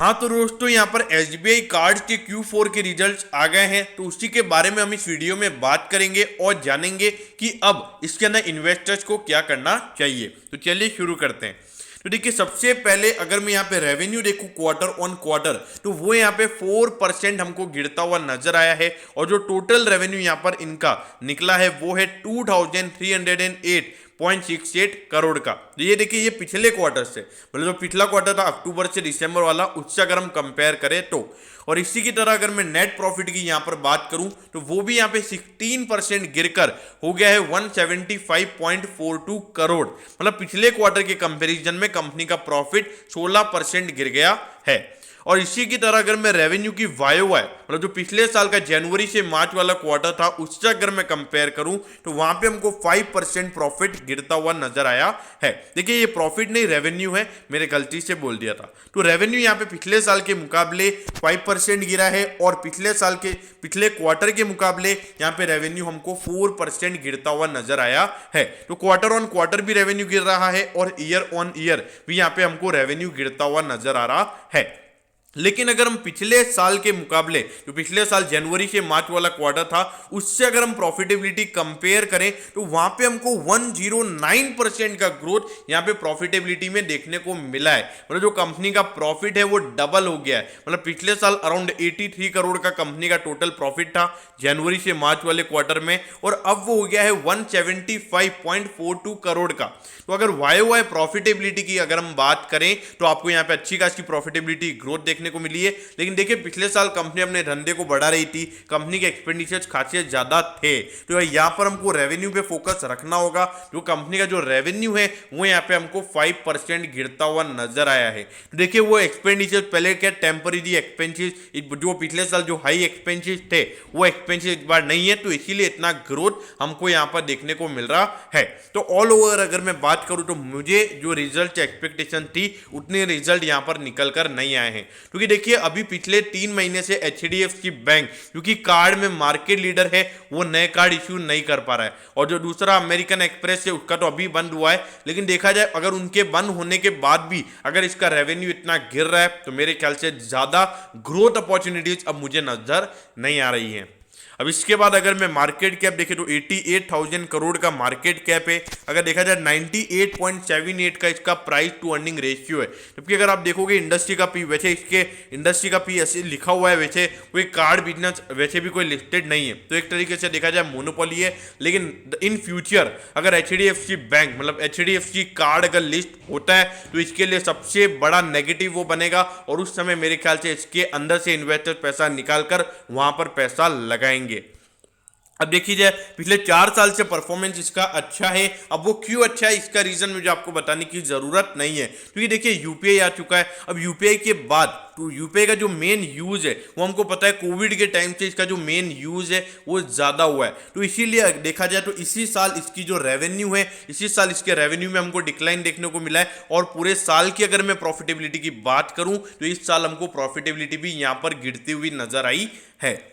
हाँ तो दोस्तों यहाँ पर एसबीआई कार्ड के Q4 के रिजल्ट्स आ गए हैं, तो उसी के बारे में हम इस वीडियो में बात करेंगे और जानेंगे कि अब इसके अंदर इन्वेस्टर्स को क्या करना चाहिए। तो चलिए शुरू करते हैं। तो देखिए सबसे पहले अगर मैं यहाँ पे रेवेन्यू देखूँ क्वार्टर ऑन क्वार्टर, तो वो यहाँ पे 4% हमको गिरता हुआ नजर आया है और जो टोटल रेवेन्यू यहाँ पर इनका निकला है वो है 2308.68 करोड़ का। तो ये देखिए ये पिछले क्वार्टर से, मतलब जो पिछला क्वार्टर था अक्टूबर से दिसंबर वाला, उससे अगर हम कंपेयर करें तो। और इसी की तरह अगर मैं नेट प्रॉफिट की यहाँ पर बात करूं तो वो भी यहाँ पे 16% गिरकर हो गया है 175.42 करोड़। मतलब पिछले क्वार्टर के कंपैरिजन में कंपनी का प्रॉफिट 16% गिर गया है। और इसी की तरह अगर मैं रेवेन्यू की वाईओवाई, मतलब जो पिछले साल का जनवरी से मार्च वाला क्वार्टर था, उससे अगर मैं कंपेयर करूं तो वहां पे हमको 5% प्रॉफिट गिरता हुआ नजर आया है। देखिए ये प्रॉफिट नहीं रेवेन्यू है, मेरे गलती से बोल दिया था। तो रेवेन्यू यहाँ पे पिछले साल के मुकाबले 5% गिरा है और पिछले क्वार्टर के मुकाबले यहाँ पे रेवेन्यू हमको 4% गिरता हुआ नजर आया है। तो क्वार्टर ऑन क्वार्टर भी रेवेन्यू गिर रहा है और ईयर ऑन ईयर भी यहाँ पे हमको रेवेन्यू गिरता हुआ नजर आ रहा है। लेकिन अगर हम पिछले साल के मुकाबले, जो पिछले साल जनवरी से मार्च वाला क्वार्टर था, उससे अगर हम प्रॉफिटेबिलिटी कंपेयर करें तो वहां पे हमको 109% का ग्रोथ यहां पे प्रॉफिटेबिलिटी में देखने को मिला है। मतलब जो कंपनी का प्रॉफिट है वो डबल हो गया है। मतलब पिछले साल अराउंड 83 करोड़ का कंपनी का टोटल प्रॉफिट था जनवरी से मार्च वाले क्वार्टर में, और अब वो हो गया है 175.42 करोड़ का। तो अगर वाई प्रॉफिटेबिलिटी की अगर हम बात करें तो आपको यहाँ पे अच्छी खासी प्रॉफिटेबिलिटी ग्रोथ देखने को मिली है। लेकिन देखिए पिछले साल कंपनी अपने धंधे को बढ़ा रही थी, कंपनी के एक्सपेंडिचर्स खासे ज्यादा थे, तो यहाँ पर हमको रेवेन्यू पे फोकस रखना होगा। जो कंपनी का जो रेवेन्यू है वो यहाँ पे हमको 5% गिरता हुआ नजर आया है। तो देखिए वो एक्सपेंडिचर पहले क्या टेम्पररी एक्सपेंसेस, जो पिछले साल जो हाई एक्सपेंसेस थे वो एक्सपेंसेस इस बार नहीं है, तो इसीलिए इतना ग्रोथ हमको यहाँ पर देखने को मिल रहा है। तो ऑल ओवर अगर मैं बात करूं तो मुझे जो रिजल्ट एक्सपेक्टेशन थी उतने रिजल्ट यहां पर निकल कर नहीं आए हैं। क्योंकि देखिए अभी पिछले 3 महीने से एचडीएफसी बैंक, क्योंकि कार्ड में मार्केट लीडर है, वो नए कार्ड इश्यू नहीं कर पा रहा है। और जो दूसरा अमेरिकन एक्सप्रेस है उसका तो अभी बंद हुआ है, लेकिन देखा जाए अगर उनके बंद होने के बाद भी अगर इसका रेवेन्यू इतना गिर रहा है तो मेरे ख्याल से ज्यादा ग्रोथ अपॉर्चुनिटीज अब मुझे नजर नहीं आ रही है। अब इसके बाद अगर मैं मार्केट कैप देखे तो 88,000 करोड़ का मार्केट कैप है। अगर देखा जाए 98.78 का इसका प्राइस टू अर्निंग रेशियो है। जबकि अगर आप देखोगे इंडस्ट्री का पी, वैसे इसके इंडस्ट्री का पी ऐसे लिखा हुआ है, वैसे कोई कार्ड बिजनेस वैसे भी कोई लिस्टेड नहीं है, तो एक तरीके से देखा जाए मोनोपोली है। लेकिन इन फ्यूचर अगर एचडीएफसी बैंक, मतलब एचडीएफसी कार्ड अगर लिस्ट होता है तो इसके लिए सबसे बड़ा नेगेटिव वो बनेगा, और उस समय मेरे ख्याल से इसके अंदर से इन्वेस्टर पैसा निकाल कर वहां पर पैसा लगाएंगे। अब देखिए जाए पिछले 4 साल से परफॉर्मेंस इसका अच्छा है। अब वो क्यों अच्छा है इसका रीजन मुझे आपको बताने की जरूरत नहीं है, क्योंकि देखिए यूपीआई आ चुका है। अब यूपीआई के बाद तो यूपीआई का जो मेन यूज है वो हमको पता है, कोविड के टाइम से इसका जो मेन यूज है वो ज्यादा हुआ है। तो इसीलिए देखा जाए तो इसी साल इसकी जो रेवेन्यू है, इसी साल इसके रेवेन्यू में हमको डिक्लाइन देखने को मिला है। और पूरे साल की अगर मैं प्रॉफिटेबिलिटी की बात करूं तो इस साल हमको प्रॉफिटेबिलिटी भी यहां पर गिरती हुई नजर आई है।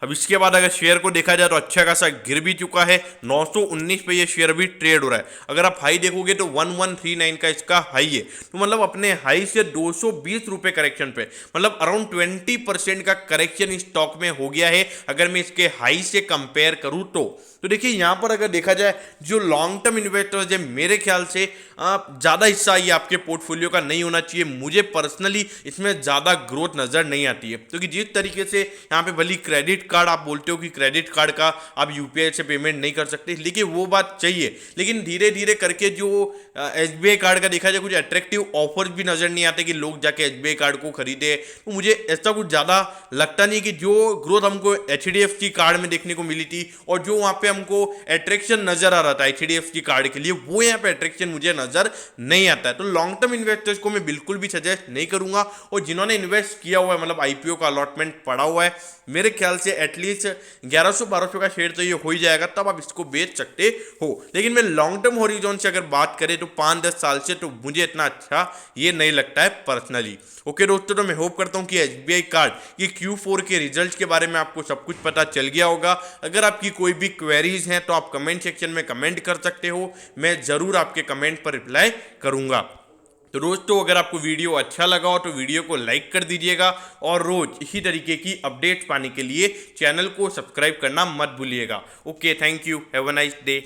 अब इसके बाद अगर शेयर को देखा जाए तो अच्छा खासा गिर भी चुका है, 919 पे ये शेयर भी ट्रेड हो रहा है। अगर आप हाई देखोगे तो 1139 का इसका हाई है, तो मतलब अपने हाई से 220 रुपए करेक्शन पे, मतलब अराउंड 20% का करेक्शन स्टॉक में हो गया है अगर मैं इसके हाई से कंपेयर करूं तो। देखिए यहां पर अगर देखा जाए जो लॉन्ग टर्म इन्वेस्टर्स है, मेरे ख्याल से ज्यादा हिस्सा ये आपके पोर्टफोलियो का नहीं होना चाहिए। मुझे पर्सनली इसमें ज्यादा ग्रोथ नजर नहीं आती है, क्योंकि जिस तरीके से यहाँ पे भली क्रेडिट कार्ड आप बोलते हो कि क्रेडिट कार्ड का आप यूपीआई से पेमेंट नहीं कर सकते, लेकिन वो बात चाहिए, लेकिन धीरे धीरे करके जो एसबीआई कार्ड का देखा जाए कुछ अट्रैक्टिव ऑफर्स भी नजर नहीं आते कि लोग जाके एसबीआई कार्ड को खरीदे। तो मुझे ऐसा कुछ ज्यादा लगता नहीं कि जो ग्रोथ हमको एचडीएफसी कार्ड में देखने को मिली थी और जो वहां पे हमको अट्रैक्शन नजर आ रहा था एचडीएफसी कार्ड के लिए, वो यहाँ पे अट्रैक्शन मुझे नजर नहीं आता है। तो लॉन्ग टर्म इन्वेस्टर्स को मैं बिल्कुल भी सजेस्ट नहीं करूंगा, और जिन्होंने इन्वेस्ट किया हुआ है, मतलब आईपीओ का अलॉटमेंट पड़ा हुआ है, मेरे ख्याल से एटलीस्ट 1100-1200 का शेयर तो ये हो ही जाएगा, तब आप इसको बेच सकते हो। लेकिन मैं लॉन्ग टर्म होरिजॉन से अगर बात करें तो 5-10 साल से तो मुझे इतना अच्छा ये नहीं लगता है पर्सनली। ओके दोस्तों, तो मैं होप करता हूं कि एसबीआई कार्ड की Q4 के रिजल्ट्स के बारे में आपको सब कुछ पता चल गया होगा। अगर आपकी कोई भी क्वेरीज हैं तो आप कमेंट सेक्शन में कमेंट कर सकते हो, मैं जरूर आपके कमेंट पर रिप्लाई करूंगा। तो दोस्तों अगर आपको वीडियो अच्छा लगा हो तो वीडियो को लाइक कर दीजिएगा और रोज इसी तरीके की अपडेट्स पाने के लिए चैनल को सब्सक्राइब करना मत भूलिएगा। Okay, thank you, have a nice day.